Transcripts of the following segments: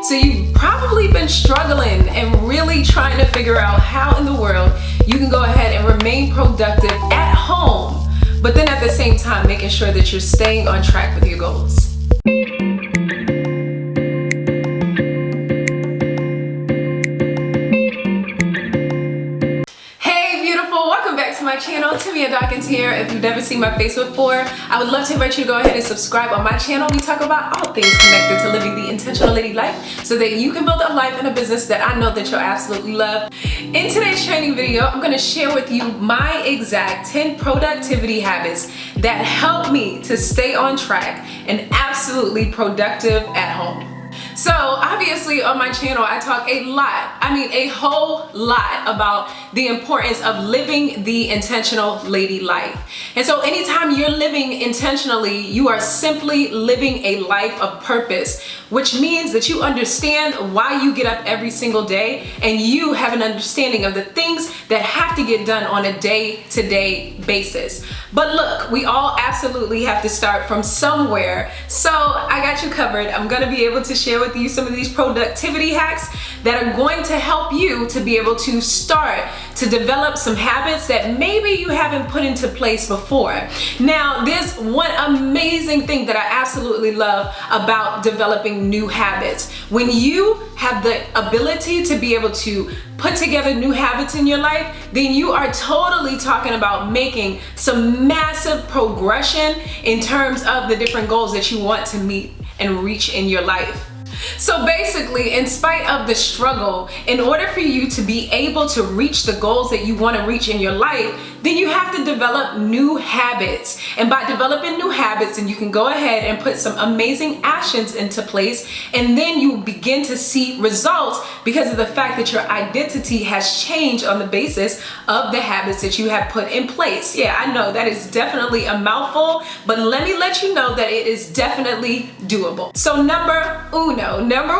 So you've probably been struggling and really trying to figure out how in the world you can go ahead and remain productive at home, but then at the same time making sure that you're staying on track with your goals. My channel, Tamia here. If you've never seen my face before, I would love to invite you to go ahead and subscribe on my channel. We talk about all things connected to living the intentional lady life so that you can build a life and a business that I know that you'll absolutely love. In today's training video, I'm going to share with you my exact 10 productivity habits that help me to stay on track and absolutely productive at home. So obviously on my channel, I talk a whole lot about the importance of living the intentional lady life. And so anytime you're living intentionally, you are simply living a life of purpose, which means that you understand why you get up every single day and you have an understanding of the things that have to get done on a day-to-day basis. But look, we all absolutely have to start from somewhere. So I got you covered. I'm gonna be able to share with you some of these productivity hacks that are going to help you to be able to start to develop some habits that maybe you haven't put into place before. Now, there's one amazing thing that I absolutely love about developing new habits. When you have the ability to be able to put together new habits in your life, then you are totally talking about making some massive progression in terms of the different goals that you want to meet and reach in your life. So basically, in spite of the struggle, in order for you to be able to reach the goals that you want to reach in your life, then you have to develop new habits. And by developing new habits, then you can go ahead and put some amazing actions into place, and then you begin to see results because of the fact that your identity has changed on the basis of the habits that you have put in place. Yeah, I know that is definitely a mouthful, but let me let you know that it is definitely doable. So number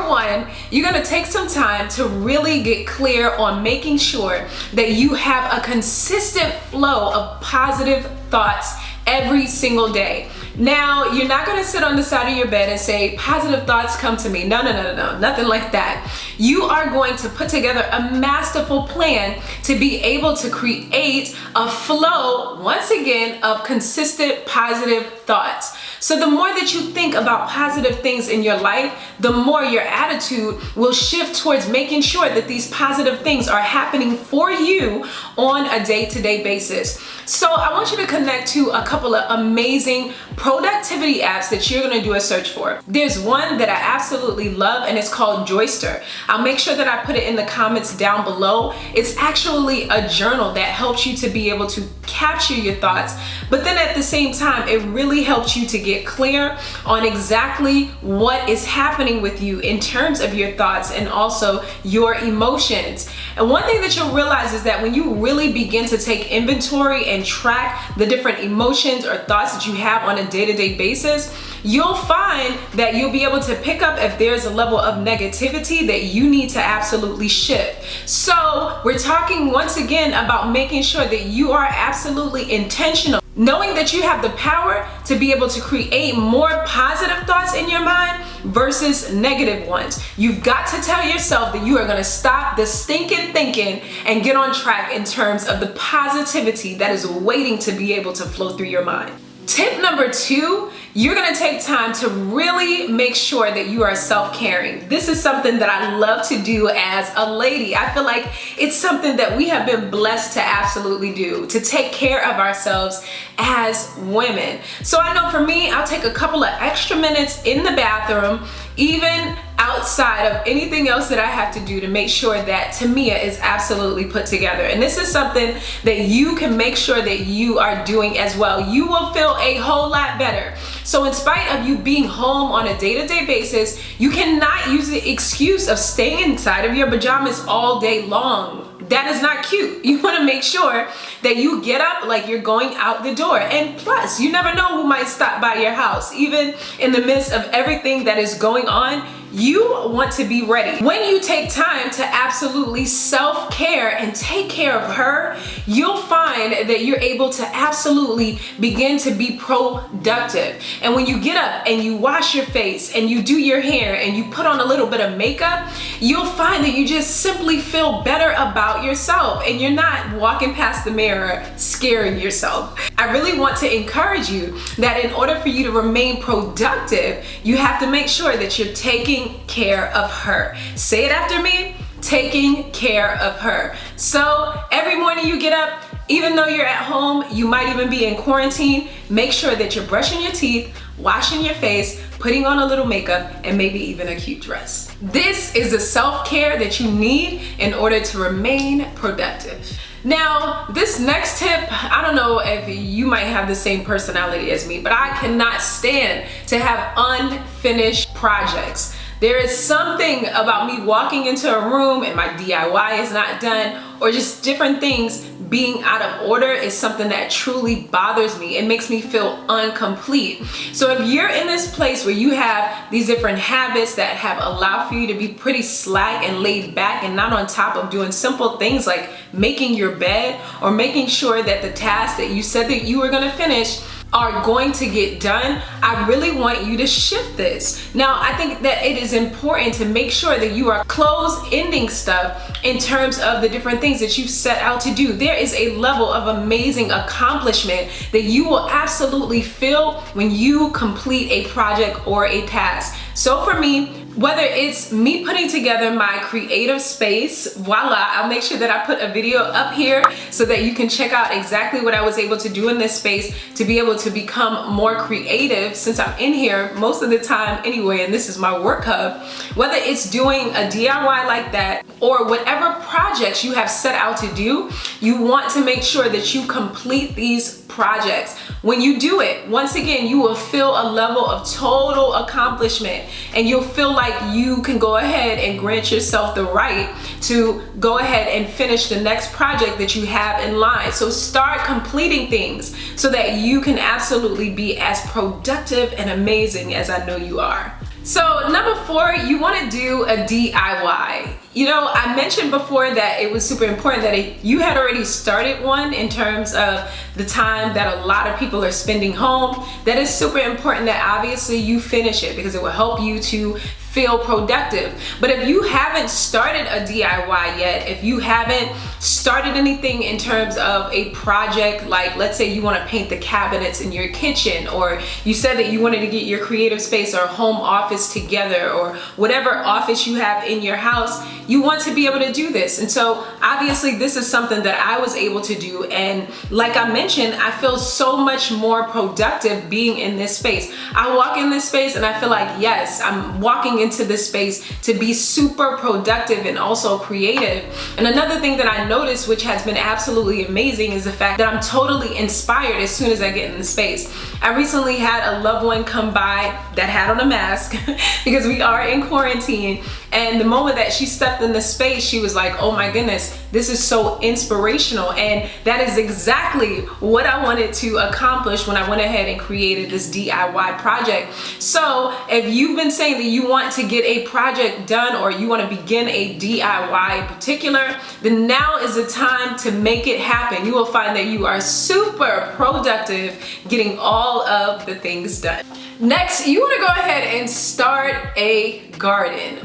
one, you're gonna take some time to really get clear on making sure that you have a consistent flow of positive thoughts every single day. Now, you're not gonna sit on the side of your bed and say, positive thoughts come to me. No, nothing like that. You are going to put together a masterful plan to be able to create a flow, once again, of consistent positive thoughts. So the more that you think about positive things in your life, the more your attitude will shift towards making sure that these positive things are happening for you on a day-to-day basis. So I want you to connect to a couple of amazing productivity apps that you're gonna do a search for. There's one that I absolutely love, and it's called Joyster. I'll make sure that I put it in the comments down below. It's actually a journal that helps you to be able to capture your thoughts, but then at the same time, it really helps you to get clear on exactly what is happening with you in terms of your thoughts and also your emotions. And one thing that you'll realize is that when you really begin to take inventory and track the different emotions or thoughts that you have on a day-to-day basis, you'll find that you'll be able to pick up if there's a level of negativity that you need to absolutely shift. So we're talking once again about making sure that you are absolutely intentional, knowing that you have the power to be able to create more positive thoughts in your mind versus negative ones. You've got to tell yourself that you are going to stop the stinking thinking and get on track in terms of the positivity that is waiting to be able to flow through your mind. Tip number 2, you're gonna take time to really make sure that you are self-caring. This is something that I love to do as a lady. I feel like it's something that we have been blessed to absolutely do, to take care of ourselves as women. So I know for me, I'll take a couple of extra minutes in the bathroom, even outside of anything else that I have to do to make sure that Tamia is absolutely put together. And this is something that you can make sure that you are doing as well. You will feel a whole lot better. So in spite of you being home on a day-to-day basis, you cannot use the excuse of staying inside of your pajamas all day long. That is not cute. You want to make sure that you get up like you're going out the door. And plus, you never know who might stop by your house. Even in the midst of everything that is going on, you want to be ready. When you take time to absolutely self-care and take care of her, you'll find that you're able to absolutely begin to be productive. And when you get up and you wash your face and you do your hair and you put on a little bit of makeup, you'll find that you just simply feel better about yourself and you're not walking past the mirror scaring yourself. I really want to encourage you that in order for you to remain productive, you have to make sure that you're taking care of her. Say it after me, taking care of her. So every morning you get up, even though you're at home, you might even be in quarantine, make sure that you're brushing your teeth, washing your face, putting on a little makeup, and maybe even a cute dress. This is the self-care that you need in order to remain productive. Now, this next tip, I don't know if you might have the same personality as me, but I cannot stand to have unfinished projects. There is something about me walking into a room and my DIY is not done, or just different things being out of order is something that truly bothers me. It makes me feel incomplete. So if you're in this place where you have these different habits that have allowed for you to be pretty slack and laid back and not on top of doing simple things like making your bed or making sure that the tasks that you said that you were gonna finish are going to get done, I really want you to shift this. Now, I think that it is important to make sure that you are close-ending stuff in terms of the different things that you've set out to do. There is a level of amazing accomplishment that you will absolutely feel when you complete a project or a task. So for me, whether it's me putting together my creative space, voila, I'll make sure that I put a video up here so that you can check out exactly what I was able to do in this space to be able to become more creative since I'm in here most of the time anyway, and this is my work hub. Whether it's doing a DIY like that or whatever projects you have set out to do, you want to make sure that you complete these projects. When you do it, once again, you will feel a level of total accomplishment and you'll feel like you can go ahead and grant yourself the right to go ahead and finish the next project that you have in line. So start completing things so that you can absolutely be as productive and amazing as I know you are. So number 4, you want to do a DIY. You know, I mentioned before that it was super important that you had already started one in terms of the time that a lot of people are spending home. That is super important that obviously you finish it because it will help you to feel productive. But if you haven't started a DIY yet, if you haven't started anything in terms of a project, like let's say you want to paint the cabinets in your kitchen, or you said that you wanted to get your creative space or home office together, or whatever office you have in your house, you want to be able to do this. And so obviously this is something that I was able to do, and like I mentioned, I feel so much more productive being in this space. I walk in this space and I feel like, yes, I'm walking into this space to be super productive and also creative. And another thing that I noticed, which has been absolutely amazing, is the fact that I'm totally inspired as soon as I get in the space. I recently had a loved one come by that had on a mask because we are in quarantine, and the moment that she stepped in the space, she was like, oh my goodness, this is so inspirational. And that is exactly what I wanted to accomplish when I went ahead and created this DIY project. So if you've been saying that you want to get a project done or you want to begin a DIY in particular, then now is the time to make it happen. You will find that you are super productive getting all of the things done. Next, you want to go ahead and start a garden.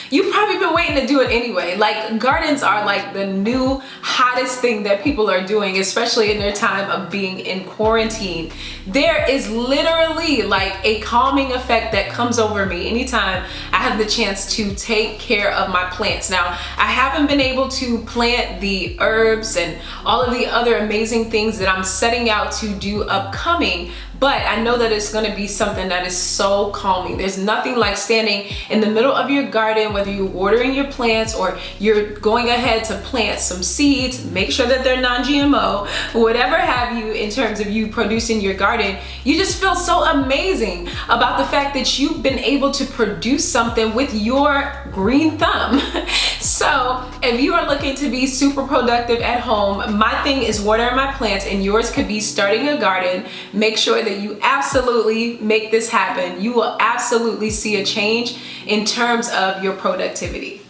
You've probably been waiting to do it anyway. Like, gardens are like the new hottest thing that people are doing, especially in their time of being in quarantine. There is literally like a calming effect that comes over me anytime I have the chance to take care of my plants. Now, I haven't been able to plant the herbs and all of the other amazing things that I'm setting out to do upcoming, but I know that it's gonna be something that is so calming. There's nothing like standing in the middle of your garden, whether you're watering your plants or you're going ahead to plant some seeds, make sure that they're non-GMO, whatever have you in terms of you producing your garden. You just feel so amazing about the fact that you've been able to produce something with your green thumb. So if you are looking to be super productive at home, my thing is watering my plants, and yours could be starting a garden. Make sure that you absolutely make this happen. You will absolutely see a change in terms of your productivity.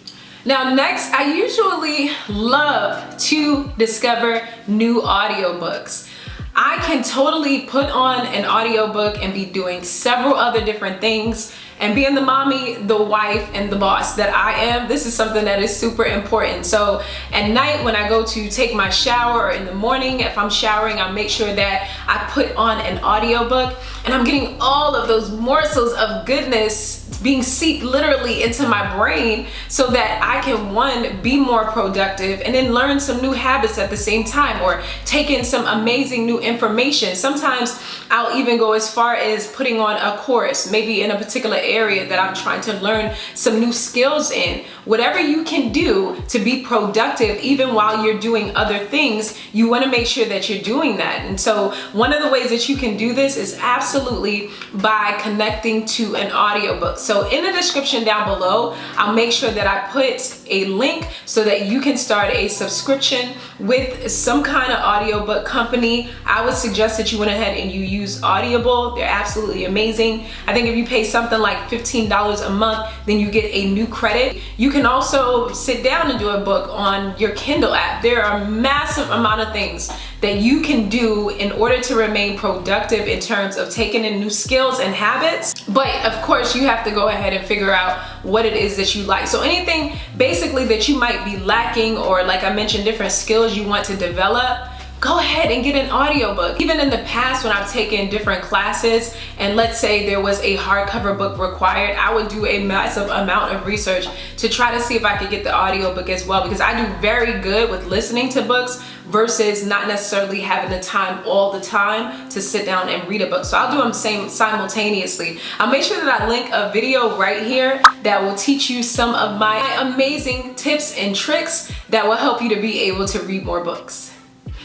Now next, I usually love to discover new audiobooks. I can totally put on an audiobook and be doing several other different things, and being the mommy, the wife, and the boss that I am, this is something that is super important. So at night when I go to take my shower, or in the morning if I'm showering, I make sure that I put on an audiobook, and I'm getting all of those morsels of goodness being seeped literally into my brain, so that I can, one, be more productive, and then learn some new habits at the same time, or take in some amazing new information. Sometimes I'll even go as far as putting on a course, maybe in a particular area that I'm trying to learn some new skills in. Whatever you can do to be productive, even while you're doing other things, you want to make sure that you're doing that. And so one of the ways that you can do this is absolutely by connecting to an audiobook. So in the description down below, I'll make sure that I put a link so that you can start a subscription with some kind of audiobook company. I would suggest that you went ahead and you use Audible. They're absolutely amazing. I think if you pay something like $15 a month, then you get a new credit. You can also sit down and do a book on your Kindle app. There are a massive amount of things that you can do in order to remain productive in terms of taking in new skills and habits. But of course, you have to go ahead and figure out what it is that you like. So anything basically that you might be lacking, or like I mentioned, different skills you want to develop, go ahead and get an audiobook. Even in the past, when I've taken different classes, and let's say there was a hardcover book required, I would do a massive amount of research to try to see if I could get the audiobook as well, because I do very good with listening to books versus not necessarily having the time all the time to sit down and read a book. So I'll do them simultaneously. I'll make sure that I link a video right here that will teach you some of my amazing tips and tricks that will help you to be able to read more books.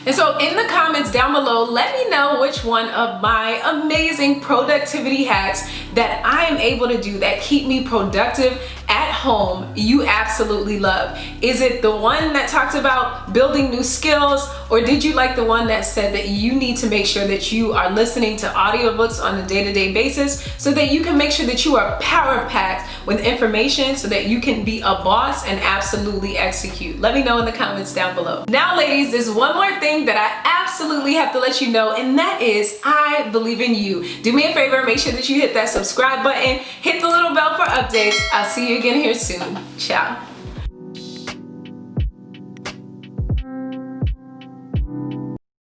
And so in the comments down below, let me know which one of my amazing productivity hacks that I am able to do that keep me productive at home you absolutely love. Is it the one that talked about building new skills, or did you like the one that said that you need to make sure that you are listening to audiobooks on a day-to-day basis so that you can make sure that you are power-packed with information so that you can be a boss and absolutely execute? Let me know in the comments down below. Now ladies, there's one more thing that I absolutely have to let you know, and that is I believe in you. Do me a favor, make sure that you hit that subscribe button, hit the little bell for updates. I'll see you again here soon. Ciao.